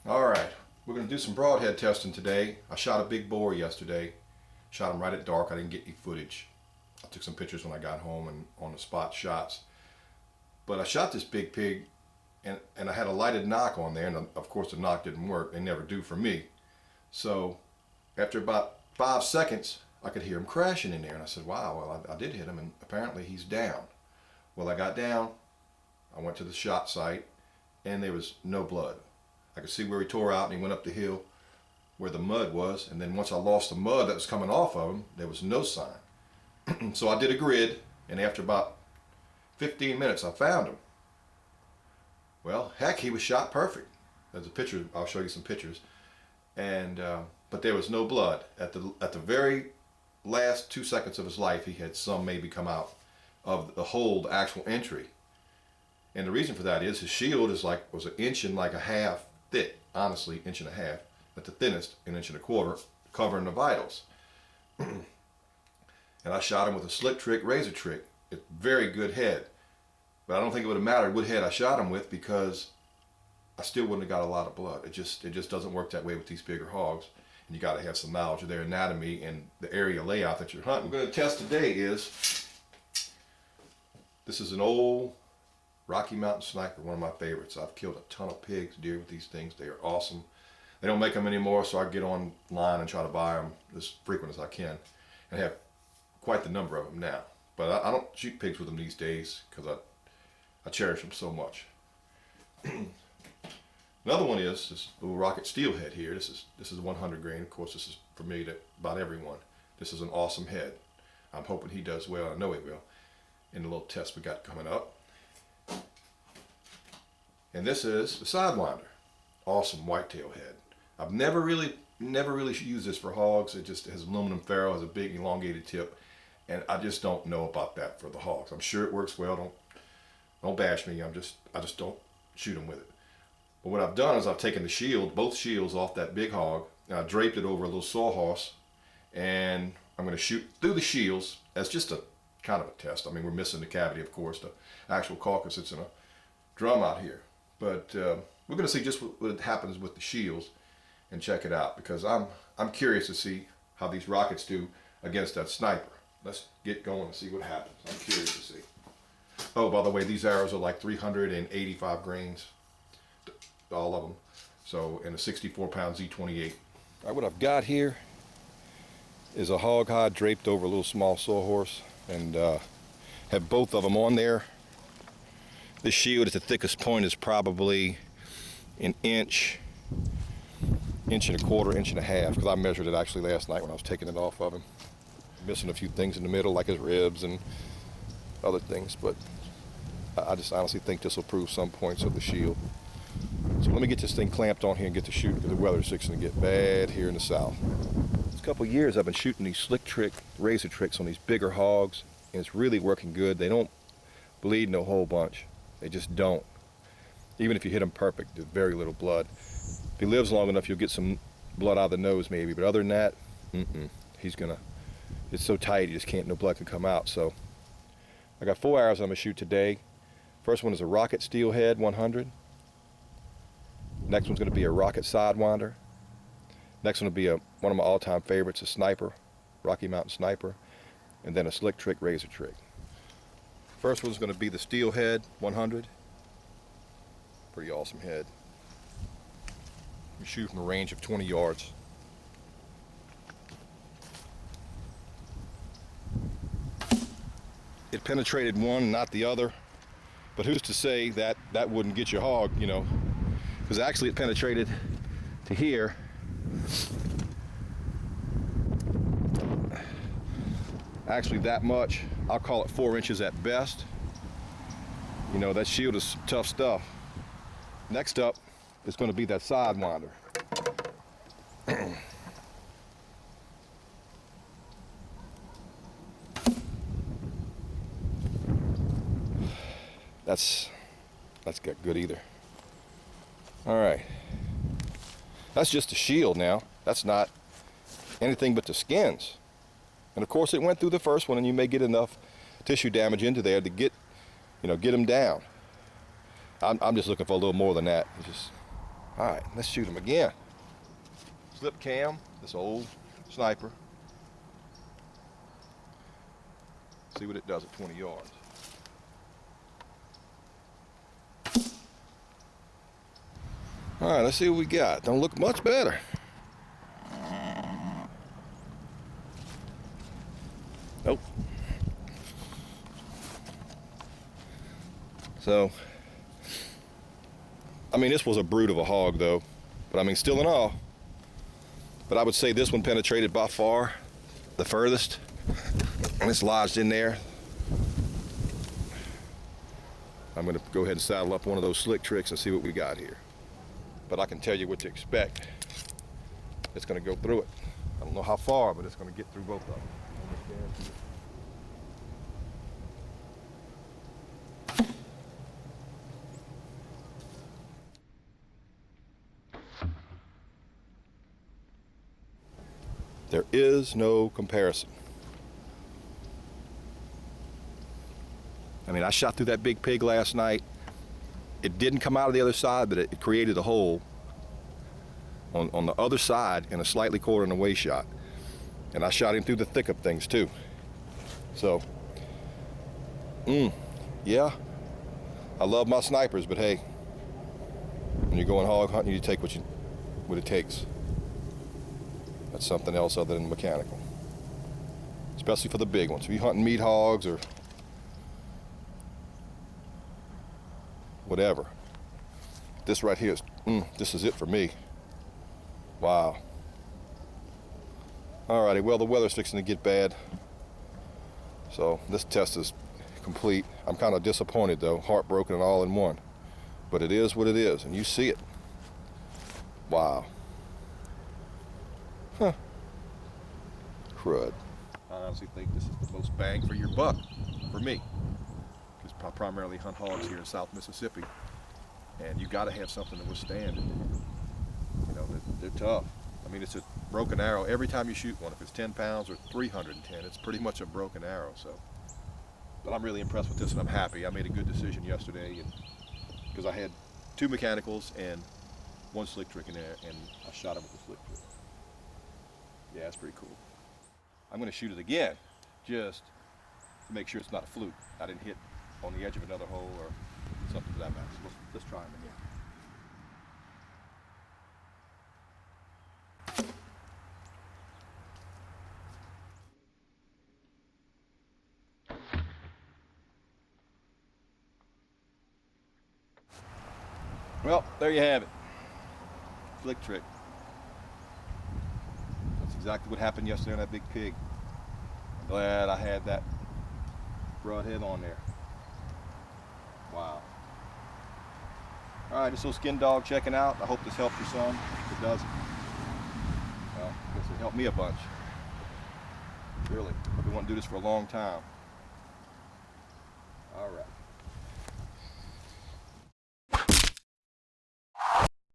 Alright, we're going to do some broadhead testing today. I shot a big boar yesterday. Shot him right at dark. I didn't get any footage. I took some pictures when I got home and on the spot shots. But I shot this big pig and I had a lighted knock on there, and of course the knock didn't work. They never do for me. So after about 5 seconds I could hear him crashing in there, and I said, wow, well I did hit him, and apparently he's down. Well, I got down, I went to the shot site, and there was no blood. I could see where he tore out and he went up the hill where the mud was, and then once I lost the mud that was coming off of him, there was no sign. So I did a grid, and after about 15 minutes I found him. Well, heck, he was shot perfect. There's a picture, I'll show you some pictures. And but there was no blood. At the very last 2 seconds of his life, he had some maybe come out of the hole, the actual entry. And the reason for that is his shield was an inch and like a half thick, honestly, inch and a half, at the thinnest, an inch and a quarter, covering the vitals. And I shot him with a slick trick razor trick. It's very good head. But I don't think it would have mattered what head I shot him with, because I still wouldn't have got a lot of blood. It just doesn't work that way with these bigger hogs. And you got to have some knowledge of their anatomy and the area layout that you're hunting. What we're going to test today is, this is an old Rocky Mountain Sniper, one of my favorites. I've killed a ton of pigs, deer with these things. They are awesome. They don't make them anymore, so I get online and try to buy them as frequent as I can. And I have quite the number of them now. But I don't shoot pigs with them these days because I cherish them so much. Another one is this little rocket steelhead here. This is 100 grain. Of course, this is familiar to about everyone. This is an awesome head. I'm hoping he does well. I know he will in the little test we got coming up. And this is the Sidewinder. Awesome whitetail head. I've never really used this for hogs. It just has aluminum ferrule, has a big elongated tip, and I just don't know about that for the hogs. I'm sure it works well. Don't bash me. I just don't shoot them with it. But what I've done is I've taken the shield, both shields off that big hog, and I draped it over a little sawhorse, and I'm going to shoot through the shields as just a kind of a test. I mean, we're missing the cavity, of course. The actual carcass sits in a drum out here. But we're going to see just what happens with the shields and check it out, because I'm curious to see how these rockets do against that sniper. Let's get going and see what happens. I'm curious to see. Oh, by the way, these arrows are like 385 grains, all of them. So, in a 64-pound Z28. All right, what I've got here is a hog hide draped over a little small sawhorse, and have both of them on there. This shield at the thickest point is probably an inch and a quarter, inch and a half, because I measured it actually last night when I was taking it off of him. Missing a few things in the middle, like his ribs and other things, but I just honestly think this will prove some points of the shield. So let me get this thing clamped on here and get to shooting, because the weather's fixing to get bad here in the south. This couple of years I've been shooting these slick trick razor tricks on these bigger hogs, and it's really working good. They don't bleed no whole bunch. They just don't. Even if you hit him perfect, there's very little blood. If he lives long enough, you'll get some blood out of the nose maybe, but other than that, it's so tight, no blood can come out. So I got 4 arrows I'm gonna shoot today. First one is a rocket steelhead 100. Next one's gonna be a rocket sidewinder. Next one will be one of my all-time favorites, a sniper, Rocky Mountain Sniper, and then a slick trick razor trick. First one's going to be the Steelhead 100. Pretty awesome head. You shoot from a range of 20 yards. It penetrated one, not the other. But who's to say that that wouldn't get your hog, you know? Because actually it penetrated to here. Actually that much. I'll call it 4 inches at best. You know, that shield is tough stuff. Next up is going to be that Sidewinder. That's got good either. All right. That's just the shield now. That's not anything but the skins. And of course it went through the first one, and you may get enough tissue damage into there to get them down. I'm just looking for a little more than that. All right, let's shoot him again. Slip cam, this old sniper. See what it does at 20 yards. All right, let's see what we got. Don't look much better. Nope. So, I mean, this was a brute of a hog though, but I mean, still in all. But I would say this one penetrated by far the furthest, and it's lodged in there. I'm gonna go ahead and saddle up one of those slick tricks and see what we got here. But I can tell you what to expect. It's gonna go through it. I don't know how far, but it's gonna get through both of them. There is no comparison. I mean, I shot through that big pig last night. It didn't come out of the other side, but it created a hole on the other side in a slightly quartering away shot. And I shot him through the thick of things too. So, yeah, I love my snipers, but hey, when you're going hog hunting, you take what it takes. That's something else other than mechanical. Especially for the big ones. If you're hunting meat hogs or whatever, this right here is, this is it for me. Wow. Alrighty, well, the weather's fixing to get bad. So this test is complete. I'm kind of disappointed though, heartbroken and all in one. But it is what it is, and you see it. Wow. Huh. Crud. I honestly think this is the most bang for your buck for me. Because I primarily hunt hogs here in South Mississippi. And you got to have something to withstand it. You know, they're tough. I mean, it's a broken arrow every time you shoot one. If it's 10 pounds or 310, it's pretty much a broken arrow. So, but I'm really impressed with this, and I'm happy. I made a good decision yesterday, and because I had 2 mechanicals and 1 slick trick in there, and I shot him with the slick trick. Yeah, it's pretty cool. I'm going to shoot it again, just to make sure it's not a fluke. I didn't hit on the edge of another hole or something to that matter. So let's try him again. Well, there you have it. Flick trick. That's exactly what happened yesterday on that big pig. I'm glad I had that broadhead on there. Wow. Alright, this little skin dog checking out. I hope this helped you some. If it doesn't, well, I guess it helped me a bunch. Really. I've been wanting to do this for a long time. Alright.